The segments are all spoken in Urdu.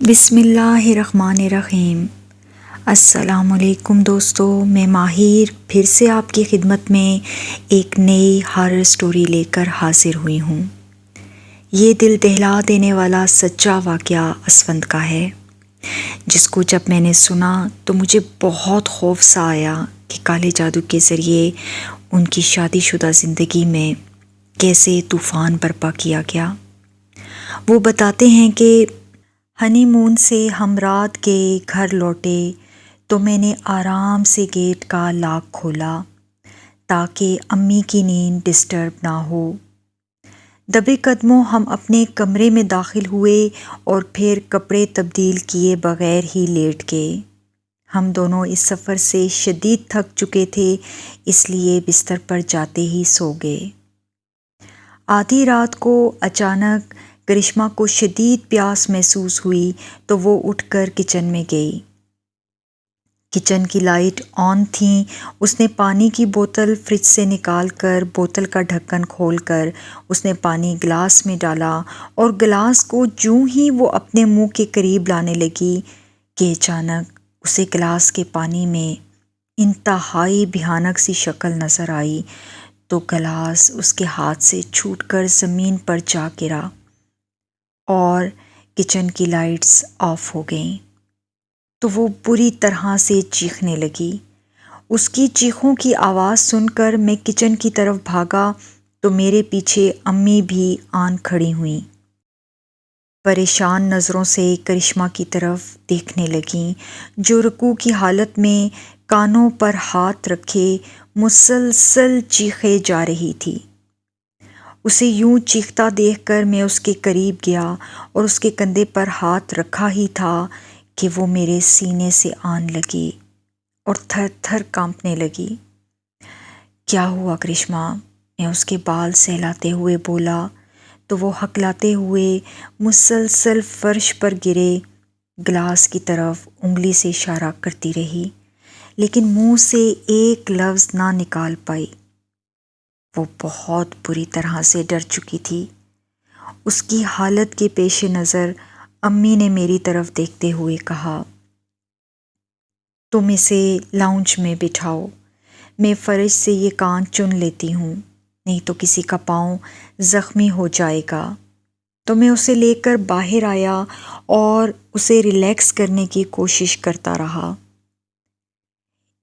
بسم اللہ الرحمن الرحیم۔ السلام علیکم دوستو، میں ماہر پھر سے آپ کی خدمت میں ایک نئی ہارر سٹوری لے کر حاضر ہوئی ہوں۔ یہ دل دہلا دینے والا سچا واقعہ اسفند کا ہے، جس کو جب میں نے سنا تو مجھے بہت خوف سا آیا کہ کالے جادو کے ذریعے ان کی شادی شدہ زندگی میں کیسے طوفان برپا کیا گیا۔ وہ بتاتے ہیں کہ ہنی مون سے ہم رات کے گھر لوٹے تو میں نے آرام سے گیٹ کا لاک کھولا تاکہ امی کی نیند ڈسٹرب نہ ہو۔ دبے قدموں ہم اپنے کمرے میں داخل ہوئے اور پھر کپڑے تبدیل کیے بغیر ہی لیٹ گئے۔ ہم دونوں اس سفر سے شدید تھک چکے تھے، اس لیے بستر پر جاتے ہی سو گئے۔ آدھی رات کو اچانک کرشمہ کو شدید پیاس محسوس ہوئی تو وہ اٹھ کر کچن میں گئی۔ کچن کی لائٹ آن تھیں۔ اس نے پانی کی بوتل فریج سے نکال کر بوتل کا ڈھکن کھول کر اس نے پانی گلاس میں ڈالا اور گلاس کو جوں ہی وہ اپنے منہ کے قریب لانے لگی کہ اچانک اسے گلاس کے پانی میں انتہائی بھیانک سی شکل نظر آئی تو گلاس اس کے ہاتھ سے چھوٹ کر زمین پر جا گرا اور کچن کی لائٹس آف ہو گئیں تو وہ بری طرح سے چیخنے لگی۔ اس کی چیخوں کی آواز سن کر میں کچن کی طرف بھاگا تو میرے پیچھے امی بھی آن کھڑی ہوئیں۔ پریشان نظروں سے کرشمہ کی طرف دیکھنے لگیں، جو رکوع کی حالت میں کانوں پر ہاتھ رکھے مسلسل چیخے جا رہی تھی۔ اسے یوں چیختا دیکھ کر میں اس کے قریب گیا اور اس کے کندھے پر ہاتھ رکھا ہی تھا کہ وہ میرے سینے سے آن لگی اور تھر تھر کانپنے لگی۔ کیا ہوا کرشمہ؟ میں اس کے بال سہلاتے ہوئے بولا تو وہ ہکلاتے ہوئے مسلسل فرش پر گرے گلاس کی طرف انگلی سے اشارہ کرتی رہی، لیکن منہ سے ایک لفظ نہ نکال پائی۔ وہ بہت بری طرح سے ڈر چکی تھی۔ اس کی حالت کے پیش نظر امی نے میری طرف دیکھتے ہوئے کہا، تم اسے لاؤنج میں بٹھاؤ، میں فرش سے یہ کان چن لیتی ہوں، نہیں تو کسی کا پاؤں زخمی ہو جائے گا۔ تو میں اسے لے کر باہر آیا اور اسے ریلیکس کرنے کی کوشش کرتا رہا۔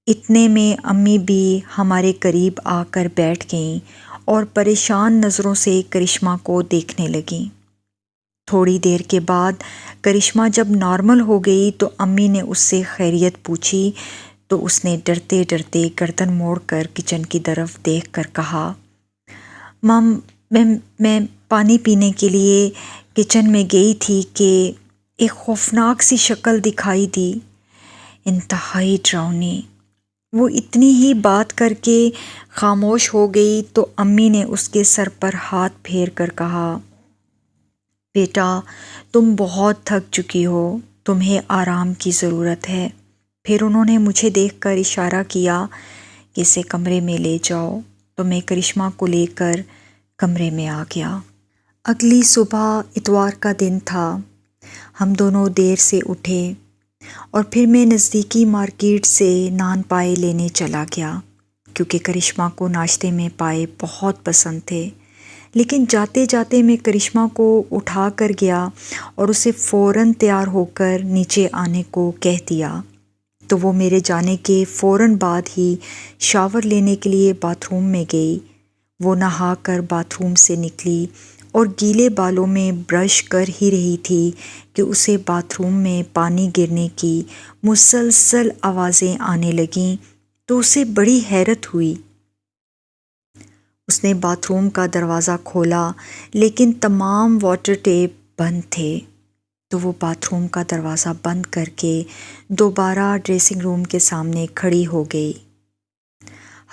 اتنے میں امی بھی ہمارے قریب آ کر بیٹھ گئیں اور پریشان نظروں سے کرشمہ کو دیکھنے لگیں۔ تھوڑی دیر کے بعد کرشمہ جب نارمل ہو گئی تو امی نے اس سے خیریت پوچھی تو اس نے ڈرتے ڈرتے گردن موڑ کر کچن کی طرف دیکھ کر کہا، مام میں پانی پینے کے لیے کچن میں گئی تھی کہ ایک خوفناک سی شکل دکھائی دی، انتہائی ڈراؤنی۔ وہ اتنی ہی بات کر کے خاموش ہو گئی تو امی نے اس کے سر پر ہاتھ پھیر کر کہا، بیٹا تم بہت تھک چکی ہو، تمہیں آرام کی ضرورت ہے۔ پھر انہوں نے مجھے دیکھ کر اشارہ کیا کہ اسے کمرے میں لے جاؤ تو میں کرشمہ کو لے کر کمرے میں آ گیا۔ اگلی صبح اتوار کا دن تھا۔ ہم دونوں دیر سے اٹھے اور پھر میں نزدیکی مارکیٹ سے نان پائے لینے چلا گیا، کیونکہ کرشمہ کو ناشتے میں پائے بہت پسند تھے۔ لیکن جاتے جاتے میں کرشمہ کو اٹھا کر گیا اور اسے فوراً تیار ہو کر نیچے آنے کو کہہ دیا تو وہ میرے جانے کے فوراً بعد ہی شاور لینے کے لیے باتھ روم میں گئی۔ وہ نہا کر باتھ روم سے نکلی اور گیلے بالوں میں برش کر ہی رہی تھی کہ اسے باتھ روم میں پانی گرنے کی مسلسل آوازیں آنے لگیں تو اسے بڑی حیرت ہوئی۔ اس نے باتھ روم کا دروازہ کھولا لیکن تمام واٹر ٹیپ بند تھے، تو وہ باتھ روم کا دروازہ بند کر کے دوبارہ ڈریسنگ روم کے سامنے کھڑی ہو گئی۔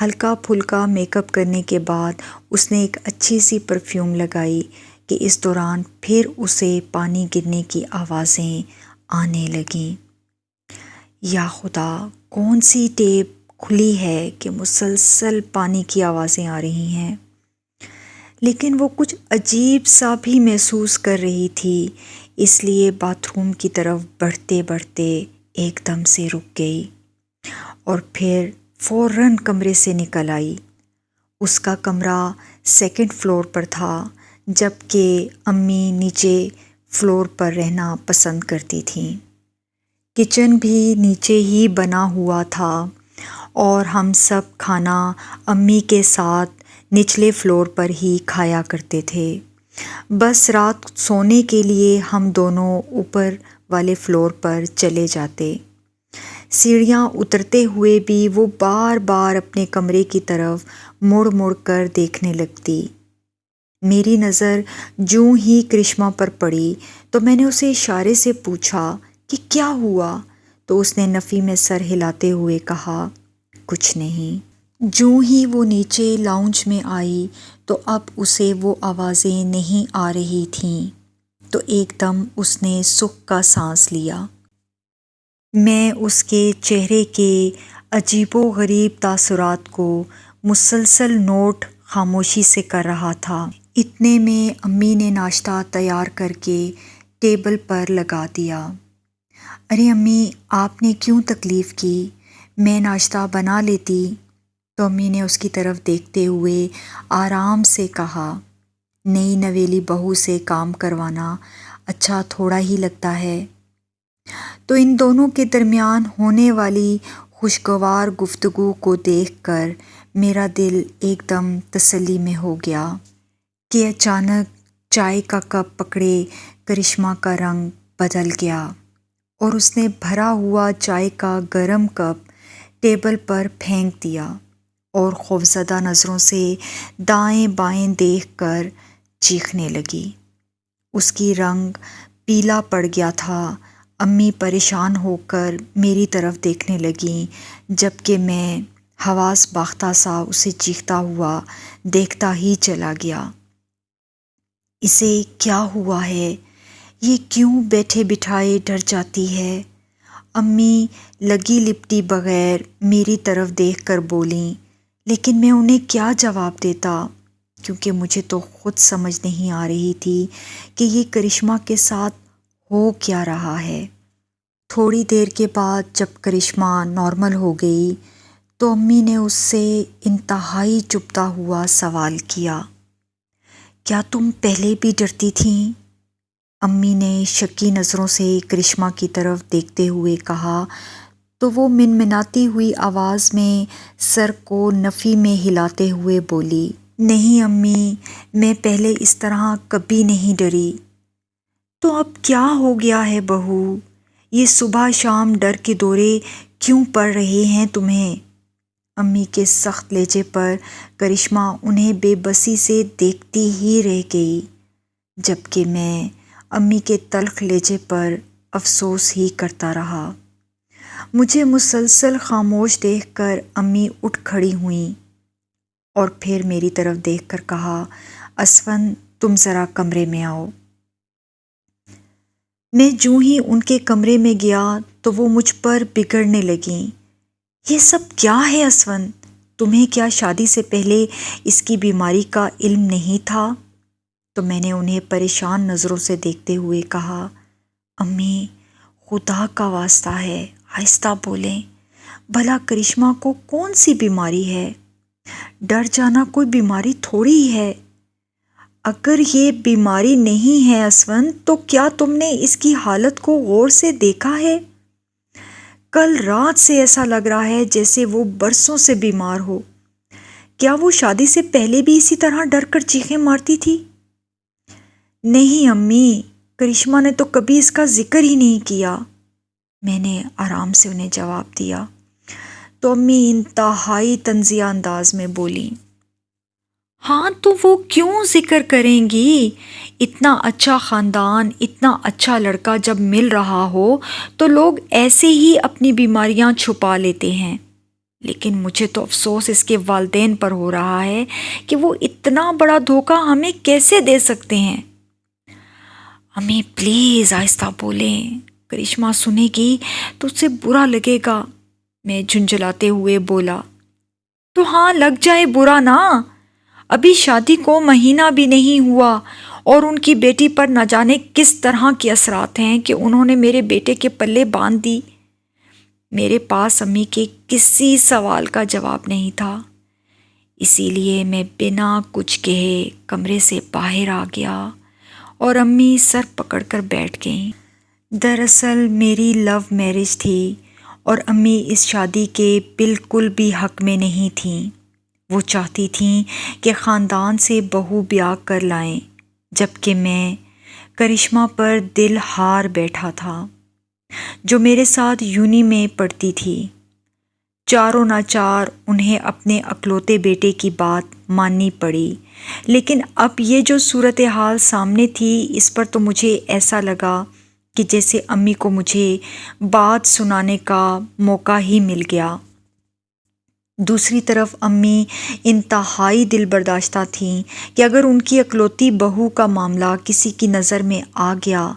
ہلکا پھلکا میک اپ کرنے کے بعد اس نے ایک اچھی سی پرفیوم لگائی کہ اس دوران پھر اسے پانی گرنے کی آوازیں آنے لگیں۔ یا خدا، کون سی ٹیپ کھلی ہے کہ مسلسل پانی کی آوازیں آ رہی ہیں؟ لیکن وہ کچھ عجیب سا بھی محسوس کر رہی تھی۔ اس لیے باتھ روم کی طرف بڑھتے بڑھتے ایک دم سے رک گئی اور پھر فوراً کمرے سے نکل آئی۔ اس کا کمرہ سیکنڈ فلور پر تھا، جبکہ امی نیچے فلور پر رہنا پسند کرتی تھیں۔ کچن بھی نیچے ہی بنا ہوا تھا اور ہم سب کھانا امی کے ساتھ نچلے فلور پر ہی کھایا کرتے تھے۔ بس رات سونے کے لیے ہم دونوں اوپر والے فلور پر چلے جاتے۔ سیڑھیاں اترتے ہوئے بھی وہ بار بار اپنے کمرے کی طرف مڑ مڑ کر دیکھنے لگتی۔ میری نظر جوں ہی کرشمہ پر پڑی تو میں نے اسے اشارے سے پوچھا کہ کیا ہوا، تو اس نے نفی میں سر ہلاتے ہوئے کہا، کچھ نہیں۔ جوں ہی وہ نیچے لاؤنج میں آئی تو اب اسے وہ آوازیں نہیں آ رہی تھیں، تو ایک دم اس نے سکھ کا سانس لیا۔ میں اس کے چہرے کے عجیب و غریب تاثرات کو مسلسل نوٹ خاموشی سے کر رہا تھا۔ اتنے میں امی نے ناشتہ تیار کر کے ٹیبل پر لگا دیا۔ ارے امی، آپ نے کیوں تکلیف کی؟ میں ناشتہ بنا لیتی۔ تو امی نے اس کی طرف دیکھتے ہوئے آرام سے کہا، نئی نویلی بہو سے کام کروانا اچھا تھوڑا ہی لگتا ہے۔ تو ان دونوں کے درمیان ہونے والی خوشگوار گفتگو کو دیکھ کر میرا دل ایک دم تسلی میں ہو گیا کہ اچانک چائے کا کپ پکڑے کرشمہ کا رنگ بدل گیا اور اس نے بھرا ہوا چائے کا گرم کپ ٹیبل پر پھینک دیا اور خوفزدہ نظروں سے دائیں بائیں دیکھ کر چیخنے لگی۔ اس کی رنگ پیلا پڑ گیا تھا۔ امی پریشان ہو کر میری طرف دیکھنے لگیں، جبکہ میں حواس باختہ سا اسے چیختا ہوا دیکھتا ہی چلا گیا۔ اسے کیا ہوا ہے؟ یہ کیوں بیٹھے بٹھائے ڈر جاتی ہے؟ امی لگی لپٹی بغیر میری طرف دیکھ کر بولیں، لیکن میں انہیں کیا جواب دیتا، کیونکہ مجھے تو خود سمجھ نہیں آ رہی تھی کہ یہ کرشمہ کے ساتھ ہو کیا رہا ہے۔ تھوڑی دیر کے بعد جب کرشمہ نارمل ہو گئی تو امی نے اس سے انتہائی چبھتا ہوا سوال کیا، کیا تم پہلے بھی ڈرتی تھیں؟ امی نے شکی نظروں سے کرشمہ کی طرف دیکھتے ہوئے کہا تو وہ منمناتی ہوئی آواز میں سر کو نفی میں ہلاتے ہوئے بولی، نہیں امی، میں پہلے اس طرح کبھی نہیں ڈری۔ تو اب کیا ہو گیا ہے بہو؟ یہ صبح شام ڈر کے دورے کیوں پڑ رہے ہیں تمہیں؟ امی کے سخت لہجے پر کرشمہ انہیں بے بسی سے دیکھتی ہی رہ گئی، جبکہ میں امی کے تلخ لہجے پر افسوس ہی کرتا رہا۔ مجھے مسلسل خاموش دیکھ کر امی اٹھ کھڑی ہوئیں اور پھر میری طرف دیکھ کر کہا، اسفند تم ذرا کمرے میں آؤ۔ میں جوں ہی ان کے کمرے میں گیا تو وہ مجھ پر بگڑنے لگیں۔ یہ سب کیا ہے اسفند؟ تمہیں کیا شادی سے پہلے اس کی بیماری کا علم نہیں تھا؟ تو میں نے انہیں پریشان نظروں سے دیکھتے ہوئے کہا، امی خدا کا واسطہ ہے آہستہ بولیں، بھلا کرشمہ کو کون سی بیماری ہے؟ ڈر جانا کوئی بیماری تھوڑی ہی ہے۔ اگر یہ بیماری نہیں ہے اسفند تو کیا تم نے اس کی حالت کو غور سے دیکھا ہے؟ کل رات سے ایسا لگ رہا ہے جیسے وہ برسوں سے بیمار ہو۔ کیا وہ شادی سے پہلے بھی اسی طرح ڈر کر چیخیں مارتی تھی؟ نہیں امی، کرشمہ نے تو کبھی اس کا ذکر ہی نہیں کیا، میں نے آرام سے انہیں جواب دیا۔ تو امی انتہائی طنزیہ انداز میں بولیں، ہاں تو وہ کیوں ذکر کریں گی؟ اتنا اچھا خاندان، اتنا اچھا لڑکا جب مل رہا ہو تو لوگ ایسے ہی اپنی بیماریاں چھپا لیتے ہیں، لیکن مجھے تو افسوس اس کے والدین پر ہو رہا ہے کہ وہ اتنا بڑا دھوکہ ہمیں کیسے دے سکتے ہیں۔ امی پلیز آہستہ بولیں، کرشمہ سنے گی تو اسے برا لگے گا، میں جھنجھلاتے ہوئے بولا۔ تو ہاں لگ جائے برا نا، ابھی شادی کو مہینہ بھی نہیں ہوا اور ان کی بیٹی پر نہ جانے کس طرح کے اثرات ہیں کہ انہوں نے میرے بیٹے کے پلے باندھ دی۔ میرے پاس امی کے کسی سوال کا جواب نہیں تھا، اسی لیے میں بنا کچھ کہے کمرے سے باہر آ گیا اور امی سر پکڑ کر بیٹھ گئیں۔ دراصل میری لو میرج تھی اور امی اس شادی کے بالکل بھی حق میں نہیں تھیں۔ وہ چاہتی تھیں کہ خاندان سے بہو بیاہ کر لائیں، جبکہ میں کرشمہ پر دل ہار بیٹھا تھا، جو میرے ساتھ یونی میں پڑھتی تھی۔ چاروں ناچار انہیں اپنے اکلوتے بیٹے کی بات ماننی پڑی، لیکن اب یہ جو صورتحال سامنے تھی اس پر تو مجھے ایسا لگا کہ جیسے امی کو مجھے بات سنانے کا موقع ہی مل گیا۔ دوسری طرف امی انتہائی دل برداشتہ تھیں کہ اگر ان کی اکلوتی بہو کا معاملہ کسی کی نظر میں آ گیا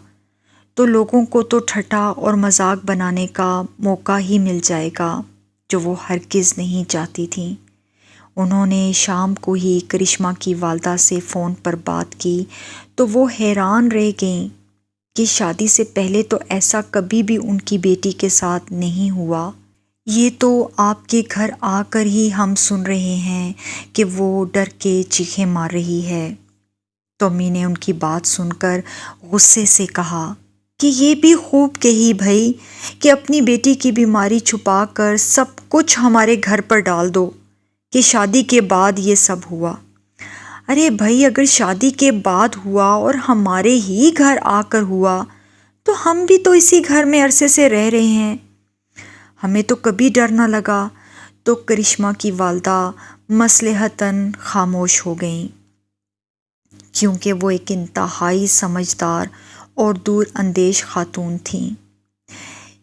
تو لوگوں کو تو ٹھٹھا اور مذاق بنانے کا موقع ہی مل جائے گا، جو وہ ہرگز نہیں چاہتی تھیں۔ انہوں نے شام کو ہی کرشمہ کی والدہ سے فون پر بات کی تو وہ حیران رہ گئیں کہ شادی سے پہلے تو ایسا کبھی بھی ان کی بیٹی کے ساتھ نہیں ہوا۔ یہ تو آپ کے گھر آ کر ہی ہم سن رہے ہیں کہ وہ ڈر کے چیخیں مار رہی ہے۔ تو امی نے ان کی بات سن کر غصے سے کہا کہ یہ بھی خوب کہی بھائی کہ اپنی بیٹی کی بیماری چھپا کر سب کچھ ہمارے گھر پر ڈال دو کہ شادی کے بعد یہ سب ہوا۔ ارے بھائی، اگر شادی کے بعد ہوا اور ہمارے ہی گھر آ کر ہوا تو ہم بھی تو اسی گھر میں عرصے سے رہ رہے ہیں، ہمیں تو کبھی ڈر نہ لگا۔ تو کرشمہ کی والدہ مصلحتاً خاموش ہو گئیں، کیونکہ وہ ایک انتہائی سمجھدار اور دور اندیش خاتون تھیں۔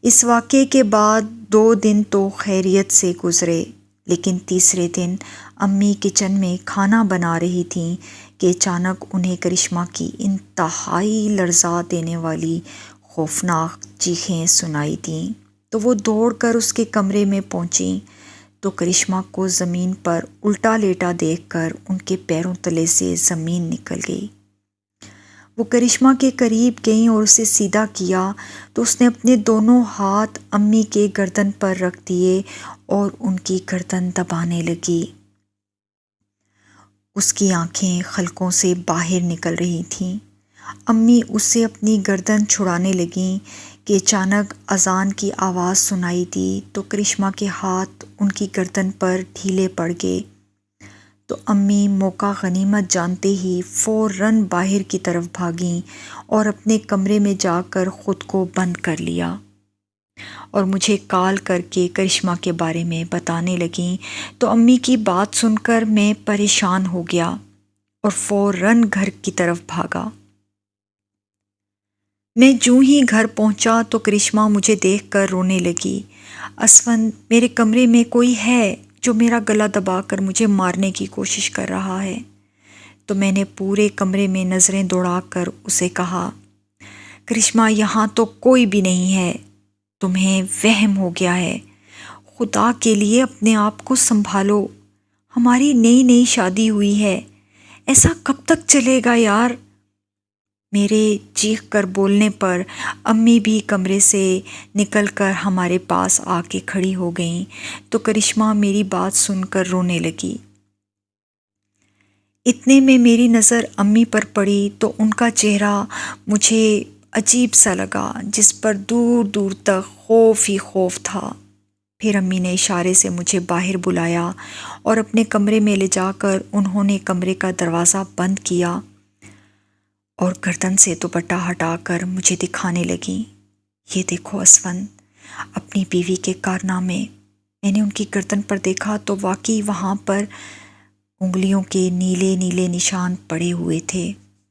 اس واقعے کے بعد 2 دن تو خیریت سے گزرے، لیکن تیسرے دن امی کچن میں کھانا بنا رہی تھیں کہ اچانک انہیں کرشمہ کی انتہائی لرزا دینے والی خوفناک چیخیں سنائی دیں۔ تو وہ دوڑ کر اس کے کمرے میں پہنچیں تو کرشمہ کو زمین پر الٹا لیٹا دیکھ کر ان کے پیروں تلے سے زمین نکل گئی۔ وہ کرشمہ کے قریب گئیں اور اسے سیدھا کیا تو اس نے اپنے دونوں ہاتھ امی کے گردن پر رکھ دیے اور ان کی گردن دبانے لگی۔ اس کی آنکھیں خلقوں سے باہر نکل رہی تھیں۔ امی اس سے اپنی گردن چھڑانے لگیں کہ اچانک اذان کی آواز سنائی دی تو کرشمہ کے ہاتھ ان کی گردن پر ڈھیلے پڑ گئے۔ تو امی موقع غنیمت جانتے ہی فوراً باہر کی طرف بھاگیں اور اپنے کمرے میں جا کر خود کو بند کر لیا اور مجھے کال کر کے کرشمہ کے بارے میں بتانے لگیں۔ تو امی کی بات سن کر میں پریشان ہو گیا اور فوراً گھر کی طرف بھاگا۔ میں جوں ہی گھر پہنچا تو کرشمہ مجھے دیکھ کر رونے لگی۔ اسفند، میرے کمرے میں کوئی ہے جو میرا گلا دبا کر مجھے مارنے کی کوشش کر رہا ہے۔ تو میں نے پورے کمرے میں نظریں دوڑا کر اسے کہا، کرشمہ یہاں تو کوئی بھی نہیں ہے، تمہیں وہم ہو گیا ہے، خدا کے لیے اپنے آپ کو سنبھالو، ہماری نئی نئی شادی ہوئی ہے، ایسا کب تک چلے گا یار۔ میرے چیخ کر بولنے پر امی بھی کمرے سے نکل کر ہمارے پاس آ کے کھڑی ہو گئیں تو کرشمہ میری بات سن کر رونے لگی۔ اتنے میں میری نظر امی پر پڑی تو ان کا چہرہ مجھے عجیب سا لگا، جس پر دور دور تک خوف ہی خوف تھا۔ پھر امی نے اشارے سے مجھے باہر بلایا اور اپنے کمرے میں لے جا کر انہوں نے کمرے کا دروازہ بند کیا اور گردن سے دوپٹہ ہٹا کر مجھے دکھانے لگیں، یہ دیکھو اسفند، اپنی بیوی کے کارنامے۔ میں نے ان کی گردن پر دیکھا تو واقعی وہاں پر انگلیوں کے نیلے نیلے نشان پڑے ہوئے تھے۔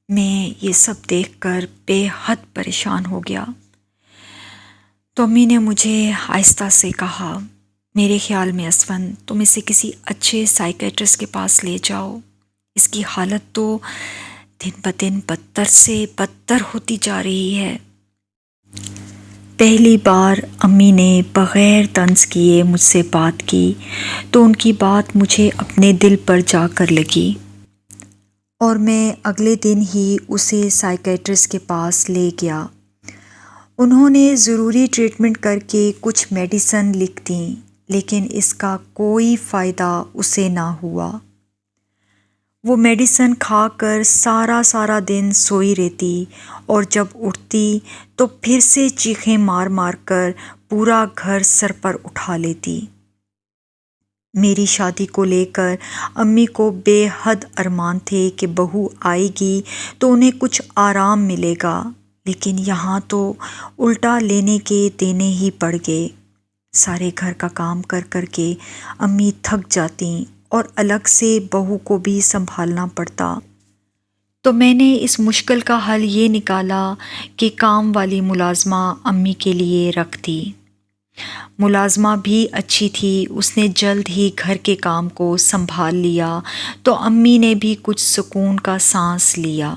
میں یہ سب دیکھ کر بے حد پریشان ہو گیا۔ تو امی نے مجھے آہستہ سے کہا، میرے خیال میں اسفند تم اسے کسی اچھے سائیکیٹرسٹ کے پاس لے جاؤ، اس کی حالت تو دن بدن بدتر سے بدتر ہوتی جا رہی ہے۔ پہلی بار امی نے بغیر طنز کیے مجھ سے بات کی تو ان کی بات مجھے اپنے دل پر جا کر لگی۔ اور میں اگلے دن ہی اسے سائیکیٹرسٹ کے پاس لے گیا۔ انہوں نے ضروری ٹریٹمنٹ کر کے کچھ میڈیسن لکھ دیں، لیکن اس کا کوئی فائدہ اسے نہ ہوا۔ وہ میڈیسن کھا کر سارا دن سوئی رہتی اور جب اٹھتی تو پھر سے چیخیں مار مار کر پورا گھر سر پر اٹھا لیتی۔ میری شادی کو لے کر امی کو بے حد ارمان تھے کہ بہو آئے گی تو انہیں کچھ آرام ملے گا، لیکن یہاں تو الٹا لینے کے دینے ہی پڑ گئے۔ سارے گھر کا کام کر کر کے امی تھک جاتیں اور الگ سے بہو کو بھی سنبھالنا پڑتا۔ تو میں نے اس مشکل کا حل یہ نکالا کہ کام والی ملازمہ امی کے لیے رکھ دی۔ ملازمہ بھی اچھی تھی، اس نے جلد ہی گھر کے کام کو سنبھال لیا تو امی نے بھی کچھ سکون کا سانس لیا۔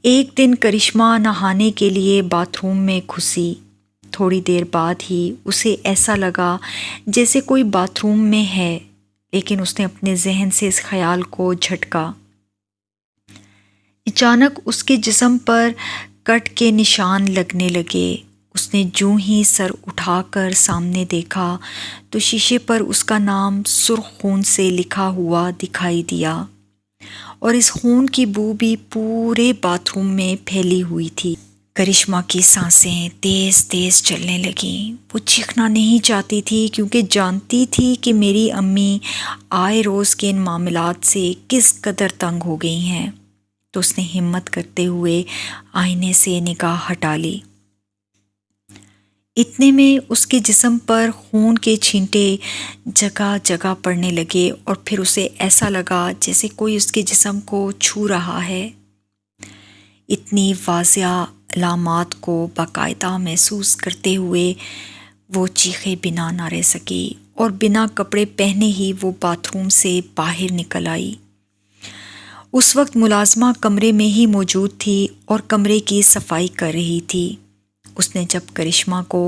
ایک دن کرشمہ نہانے کے لیے باتھ روم میں گھسی۔ تھوڑی دیر بعد ہی اسے ایسا لگا جیسے کوئی باتھ روم میں ہے، لیکن اس نے اپنے ذہن سے اس خیال کو جھٹکا۔ اچانک اس کے جسم پر کٹ کے نشان لگنے لگے۔ اس نے جوں ہی سر اٹھا کر سامنے دیکھا تو شیشے پر اس کا نام سرخ خون سے لکھا ہوا دکھائی دیا، اور اس خون کی بو بھی پورے باتھ روم میں پھیلی ہوئی تھی۔ کرشمہ کی سانسیں تیز تیز چلنے لگیں۔ وہ چیخنا نہیں چاہتی تھی کیونکہ جانتی تھی کہ میری امی آئے روز کے ان معاملات سے کس قدر تنگ ہو گئی ہیں۔ تو اس نے ہمت کرتے ہوئے آئینے سے نگاہ ہٹا لی۔ اتنے میں اس کے جسم پر خون کے چھینٹے جگہ جگہ پڑنے لگے اور پھر اسے ایسا لگا جیسے کوئی اس کے جسم کو چھو رہا ہے۔ اتنی واضح علامات کو باقاعدہ محسوس کرتے ہوئے وہ چیخے بنا نہ رہ سکی اور بنا کپڑے پہنے ہی وہ باتھ روم سے باہر نکل آئی۔ اس وقت ملازمہ کمرے میں ہی موجود تھی اور کمرے کی صفائی کر رہی تھی۔ اس نے جب کرشمہ کو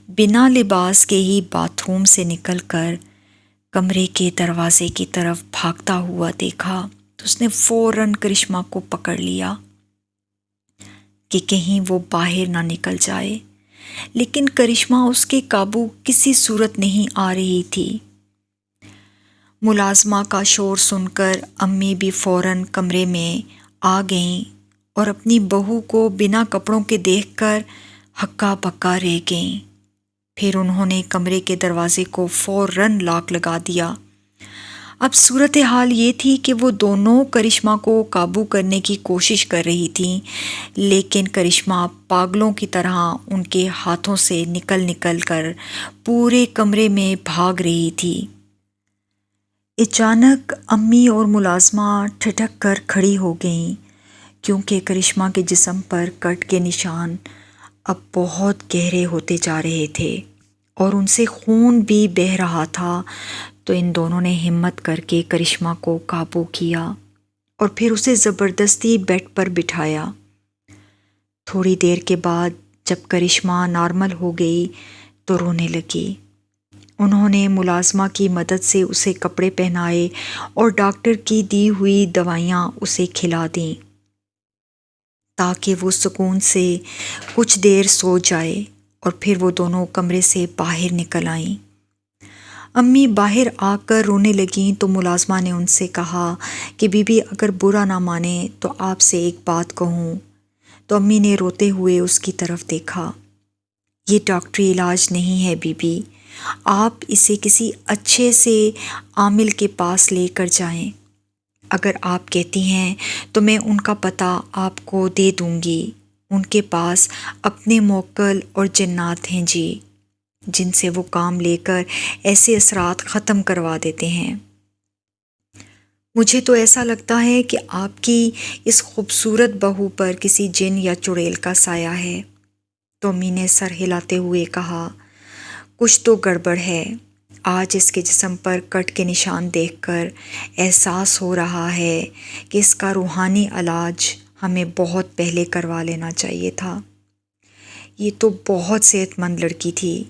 بنا لباس کے ہی باتھ روم سے نکل کر کمرے کے دروازے کی طرف بھاگتا ہوا دیکھا تو اس نے فوراً کرشمہ کو پکڑ لیا کہ کہیں وہ باہر نہ نکل جائے، لیکن کرشمہ اس کے قابو کسی صورت نہیں آ رہی تھی۔ ملازمہ کا شور سن کر امی بھی فوراً کمرے میں آ گئیں اور اپنی بہو کو بنا کپڑوں کے دیکھ کر ہکا بکا رہ گئیں۔ پھر انہوں نے کمرے کے دروازے کو فوراً لاک لگا دیا۔ اب صورتحال یہ تھی کہ وہ دونوں کرشمہ کو قابو کرنے کی کوشش کر رہی تھیں، لیکن کرشمہ پاگلوں کی طرح ان کے ہاتھوں سے نکل نکل کر پورے کمرے میں بھاگ رہی تھی۔ اچانک امی اور ملازمہ ٹھٹک کر کھڑی ہو گئیں، کیونکہ کرشمہ کے جسم پر کٹ کے نشان اب بہت گہرے ہوتے جا رہے تھے اور ان سے خون بھی بہہ رہا تھا۔ تو ان دونوں نے ہمت کر کے کرشمہ کو قابو کیا اور پھر اسے زبردستی بیڈ پر بٹھایا۔ تھوڑی دیر کے بعد جب کرشمہ نارمل ہو گئی تو رونے لگی۔ انہوں نے ملازمہ کی مدد سے اسے کپڑے پہنائے اور ڈاکٹر کی دی ہوئی دوائیاں اسے کھلا دیں تاکہ وہ سکون سے کچھ دیر سو جائے، اور پھر وہ دونوں کمرے سے باہر نکل آئیں۔ امی باہر آ کر رونے لگیں تو ملازمہ نے ان سے کہا کہ بی بی اگر برا نہ مانے تو آپ سے ایک بات کہوں۔ تو امی نے روتے ہوئے اس کی طرف دیکھا۔ یہ ڈاکٹری علاج نہیں ہے بی بی، آپ اسے کسی اچھے سے عامل کے پاس لے کر جائیں۔ اگر آپ کہتی ہیں تو میں ان کا پتہ آپ کو دے دوں گی۔ ان کے پاس اپنے موکل اور جنات ہیں جی، جن سے وہ کام لے کر ایسے اثرات ختم کروا دیتے ہیں۔ مجھے تو ایسا لگتا ہے کہ آپ کی اس خوبصورت بہو پر کسی جن یا چڑیل کا سایہ ہے۔ تو امی نے سر ہلاتے ہوئے کہا، کچھ تو گڑبڑ ہے۔ آج اس کے جسم پر کٹ کے نشان دیکھ کر احساس ہو رہا ہے کہ اس کا روحانی علاج ہمیں بہت پہلے کروا لینا چاہیے تھا۔ یہ تو بہت صحت مند لڑکی تھی،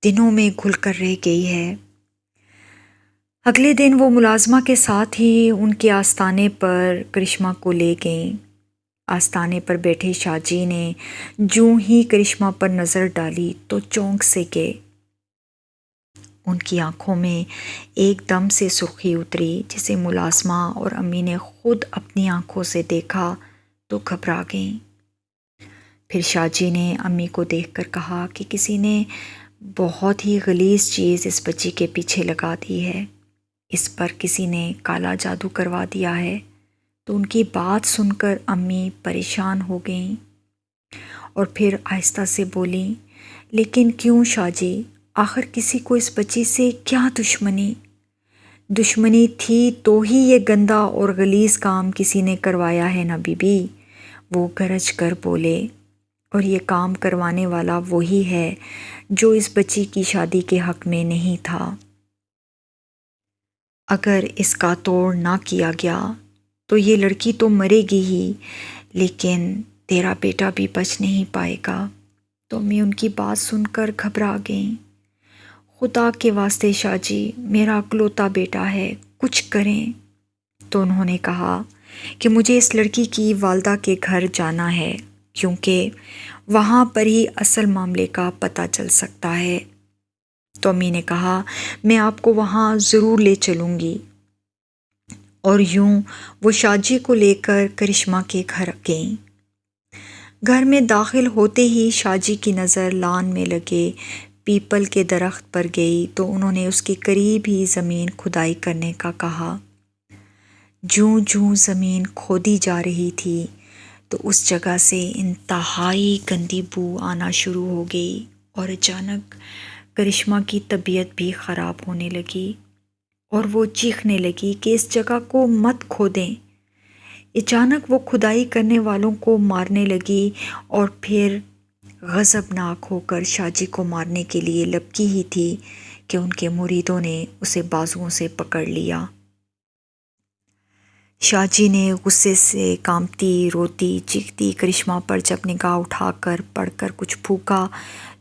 دنوں میں گھل کر رہ گئی ہے۔ اگلے دن وہ ملازمہ کے ساتھ ہی ان کے آستانے پر کرشمہ کو لے گئیں۔ آستانے پر بیٹھے شاہ جی نے جوں ہی کرشمہ پر نظر ڈالی تو چونک سے گئے۔ ان کی آنکھوں میں ایک دم سے سرخی اتری، جسے ملازمہ اور امی نے خود اپنی آنکھوں سے دیکھا تو گھبرا گئیں۔ پھر شاہ جی نے امی کو دیکھ کر کہا کہ کسی نے بہت ہی غلیظ چیز اس بچی کے پیچھے لگا دی ہے، اس پر کسی نے کالا جادو کروا دیا ہے۔ تو ان کی بات سن کر امی پریشان ہو گئیں اور پھر آہستہ سے بولیں، لیکن کیوں شاہ جی؟ آخر کسی کو اس بچی سے کیا دشمنی؟ دشمنی تھی تو ہی یہ گندا اور غلیظ کام کسی نے کروایا ہے نا بی بی؟ وہ گرج کر بولے، اور یہ کام کروانے والا وہی ہے جو اس بچی کی شادی کے حق میں نہیں تھا۔ اگر اس کا توڑ نہ کیا گیا تو یہ لڑکی تو مرے گی ہی، لیکن تیرا بیٹا بھی بچ نہیں پائے گا۔ تو امی ان کی بات سن کر گھبرا گئیں۔ خدا کے واسطے شاہ جی، میرا اکلوتا بیٹا ہے، کچھ کریں۔ تو انہوں نے کہا کہ مجھے اس لڑکی کی والدہ کے گھر جانا ہے، کیونکہ وہاں پر ہی اصل معاملے کا پتہ چل سکتا ہے۔ تو امی نے کہا، میں آپ کو وہاں ضرور لے چلوں گی۔ اور یوں وہ شاہ جی کو لے کر کرشمہ کے گھر گئیں۔ گھر میں داخل ہوتے ہی شاہ جی کی نظر لان میں لگے پیپل کے درخت پر گئی تو انہوں نے اس کے قریب ہی زمین کھدائی کرنے کا کہا۔ جوں جوں زمین کھودی جا رہی تھی تو اس جگہ سے انتہائی گندی بو آنا شروع ہو گئی، اور اچانک کرشمہ کی طبیعت بھی خراب ہونے لگی اور وہ چیخنے لگی کہ اس جگہ کو مت کھودیں۔ اچانک وہ کھدائی کرنے والوں کو مارنے لگی اور پھر غضبناک ہو کر شاہ جی کو مارنے کے لیے لپکی ہی تھی کہ ان کے مریدوں نے اسے بازوؤں سے پکڑ لیا۔ شاہ جی نے غصے سے کانپتی روتی چیختی کرشمہ پر جب نگاہ اٹھا کر پڑھ کر کچھ پھونکا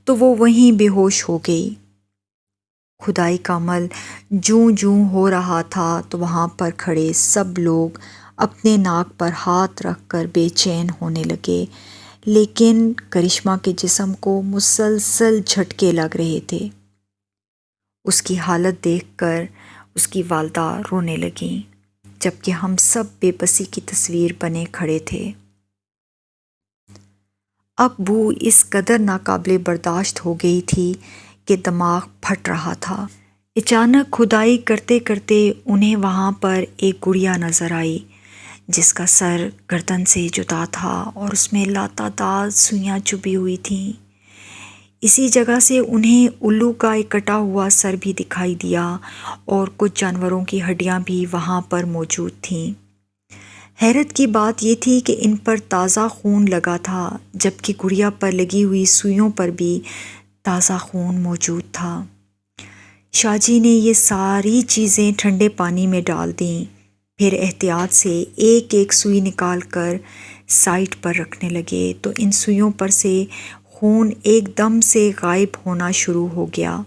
تو وہ وہیں بے ہوش ہو گئی۔ کھدائی کا عمل جوں جوں ہو رہا تھا تو وہاں پر کھڑے سب لوگ اپنے ناک پر ہاتھ رکھ کر بے چین ہونے لگے، لیکن کرشمہ کے جسم کو مسلسل جھٹکے لگ رہے تھے۔ اس کی حالت دیکھ کر اس کی والدہ رونے لگیں، جبکہ ہم سب بے بسی کی تصویر بنے کھڑے تھے۔ اب بو اس قدر ناقابل برداشت ہو گئی تھی کہ دماغ پھٹ رہا تھا۔ اچانک کھدائی کرتے کرتے انہیں وہاں پر ایک گڑیا نظر آئی، جس کا سر گردن سے جدا تھا اور اس میں لاتعداد سوئیاں چبھی ہوئی تھیں۔ اسی جگہ سے انہیں الو کا ایک کٹا ہوا سر بھی دکھائی دیا اور کچھ جانوروں کی ہڈیاں بھی وہاں پر موجود تھیں۔ حیرت کی بات یہ تھی کہ ان پر تازہ خون لگا تھا، جبکہ گڑیا پر لگی ہوئی سوئیوں پر بھی تازہ خون موجود تھا۔ شاہ جی نے یہ ساری چیزیں ٹھنڈے پانی میں ڈال دیں، پھر احتیاط سے ایک ایک سوئی نکال کر سائٹ پر رکھنے لگے تو ان سوئیوں پر سے خون ایک دم سے غائب ہونا شروع ہو گیا۔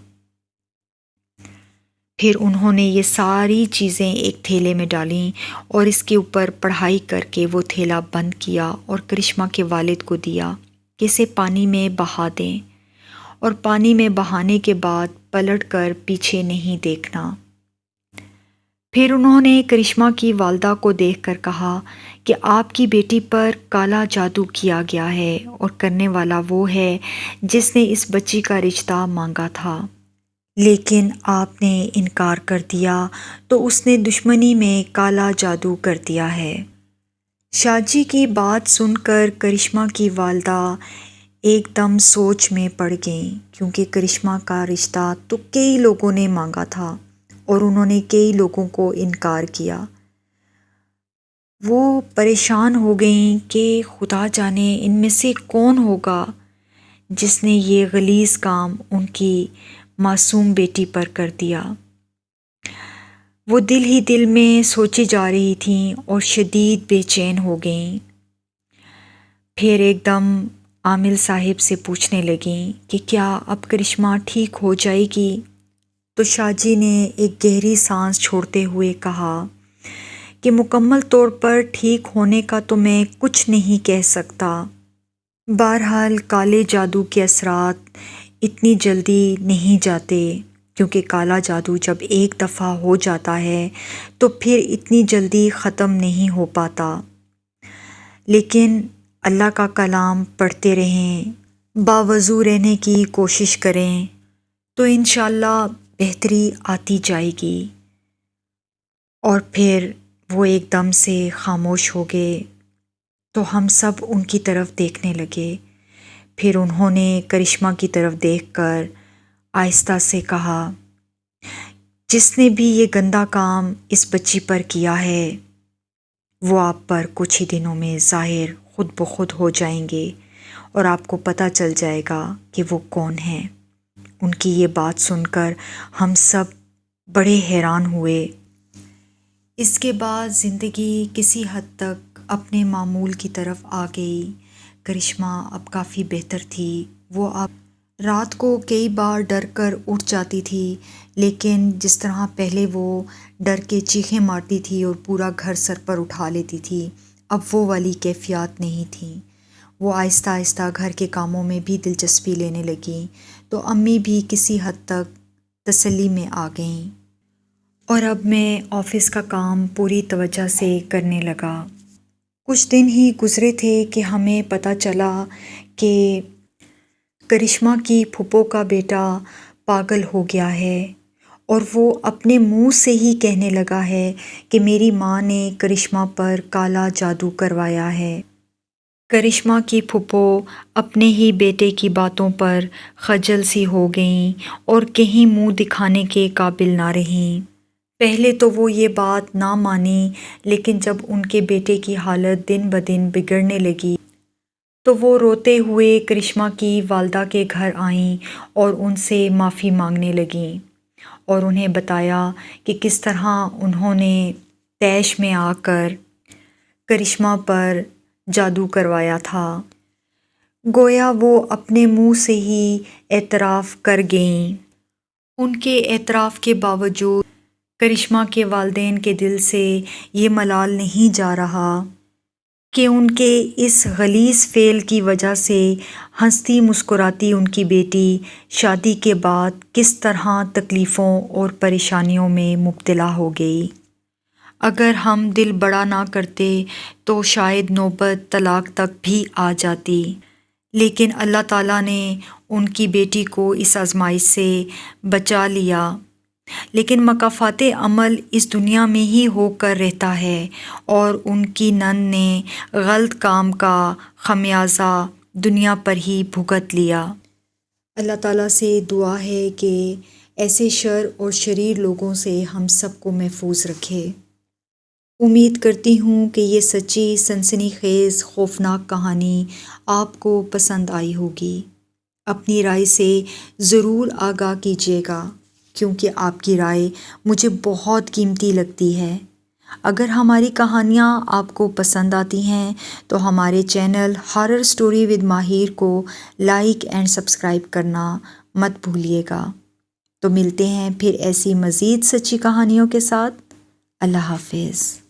پھر انہوں نے یہ ساری چیزیں ایک تھیلے میں ڈالیں اور اس کے اوپر پڑھائی کر کے وہ تھیلا بند کیا اور کرشمہ کے والد کو دیا کہ اسے پانی میں بہا دیں، اور پانی میں بہانے کے بعد پلٹ کر پیچھے نہیں دیکھنا۔ پھر انہوں نے کرشمہ کی والدہ کو دیکھ کر کہا کہ آپ کی بیٹی پر کالا جادو کیا گیا ہے، اور کرنے والا وہ ہے جس نے اس بچی کا رشتہ مانگا تھا، لیکن آپ نے انکار کر دیا تو اس نے دشمنی میں کالا جادو کر دیا ہے۔ شاہ جی کی بات سن کر کرشمہ کی والدہ ایک دم سوچ میں پڑ گئیں، کیونکہ کرشمہ کا رشتہ تو کئی لوگوں نے مانگا تھا اور انہوں نے کئی لوگوں کو انکار کیا۔ وہ پریشان ہو گئیں کہ خدا جانے ان میں سے کون ہوگا جس نے یہ غلیظ کام ان کی معصوم بیٹی پر کر دیا۔ وہ دل ہی دل میں سوچی جا رہی تھیں اور شدید بے چین ہو گئیں۔ پھر ایک دم عامل صاحب سے پوچھنے لگیں کہ کیا اب کرشمہ ٹھیک ہو جائے گی؟ تو شاہ جی نے ایک گہری سانس چھوڑتے ہوئے کہا کہ مکمل طور پر ٹھیک ہونے کا تو میں کچھ نہیں کہہ سکتا۔ بہرحال کالے جادو کے اثرات اتنی جلدی نہیں جاتے، کیونکہ کالا جادو جب ایک دفعہ ہو جاتا ہے تو پھر اتنی جلدی ختم نہیں ہو پاتا۔ لیکن اللہ کا کلام پڑھتے رہیں، باوضو رہنے کی کوشش کریں تو انشاءاللہ بہتری آتی جائے گی۔ اور پھر وہ ایک دم سے خاموش ہو گئے تو ہم سب ان کی طرف دیکھنے لگے۔ پھر انہوں نے کرشمہ کی طرف دیکھ کر آہستہ سے کہا، جس نے بھی یہ گندا کام اس بچی پر کیا ہے وہ آپ پر کچھ ہی دنوں میں ظاہر خود بخود ہو جائیں گے اور آپ کو پتہ چل جائے گا کہ وہ کون ہیں۔ ان کی یہ بات سن کر ہم سب بڑے حیران ہوئے۔ اس کے بعد زندگی کسی حد تک اپنے معمول کی طرف آ گئی۔ کرشمہ اب کافی بہتر تھی۔ وہ اب رات کو کئی بار ڈر کر اٹھ جاتی تھی، لیکن جس طرح پہلے وہ ڈر کے چیخیں مارتی تھی اور پورا گھر سر پر اٹھا لیتی تھی، اب وہ والی کیفیات نہیں تھیں۔ وہ آہستہ آہستہ گھر کے کاموں میں بھی دلچسپی لینے لگیں، تو امی بھی کسی حد تک تسلی میں آ گئیں۔ اور اب میں آفس کا کام پوری توجہ سے کرنے لگا۔ کچھ دن ہی گزرے تھے کہ ہمیں پتہ چلا کہ کرشمہ کی پھپھو کا بیٹا پاگل ہو گیا ہے، اور وہ اپنے منہ سے ہی کہنے لگا ہے کہ میری ماں نے کرشمہ پر کالا جادو کروایا ہے۔ کرشمہ کی پھپھو اپنے ہی بیٹے کی باتوں پر خجل سی ہو گئیں اور کہیں منہ دکھانے کے قابل نہ رہیں۔ پہلے تو وہ یہ بات نہ مانی، لیکن جب ان کے بیٹے کی حالت دن بدن بگڑنے لگی تو وہ روتے ہوئے کرشمہ کی والدہ کے گھر آئیں اور ان سے معافی مانگنے لگیں، اور انہیں بتایا کہ کس طرح انہوں نے طیش میں آ کر کرشمہ پر جادو کروایا تھا۔ گویا وہ اپنے منہ سے ہی اعتراف کر گئیں۔ ان کے اعتراف کے باوجود کرشمہ کے والدین کے دل سے یہ ملال نہیں جا رہا کہ ان کے اس غلیظ فعل کی وجہ سے ہنستی مسکراتی ان کی بیٹی شادی کے بعد کس طرح تکلیفوں اور پریشانیوں میں مبتلا ہو گئی۔ اگر ہم دل بڑا نہ کرتے تو شاید نوبت طلاق تک بھی آ جاتی، لیکن اللہ تعالیٰ نے ان کی بیٹی کو اس آزمائش سے بچا لیا۔ لیکن مکافات عمل اس دنیا میں ہی ہو کر رہتا ہے، اور ان کی نند نے غلط کام کا خمیازہ دنیا پر ہی بھگت لیا۔ اللہ تعالیٰ سے دعا ہے کہ ایسے شر اور شریر لوگوں سے ہم سب کو محفوظ رکھے۔ امید کرتی ہوں کہ یہ سچی سنسنی خیز خوفناک کہانی آپ کو پسند آئی ہوگی۔ اپنی رائے سے ضرور آگاہ کیجیے گا، کیونکہ آپ کی رائے مجھے بہت قیمتی لگتی ہے۔ اگر ہماری کہانیاں آپ کو پسند آتی ہیں تو ہمارے چینل ہارر سٹوری ود ماہر کو لائک اینڈ سبسکرائب کرنا مت بھولیے گا۔ تو ملتے ہیں پھر ایسی مزید سچی کہانیوں کے ساتھ۔ اللہ حافظ۔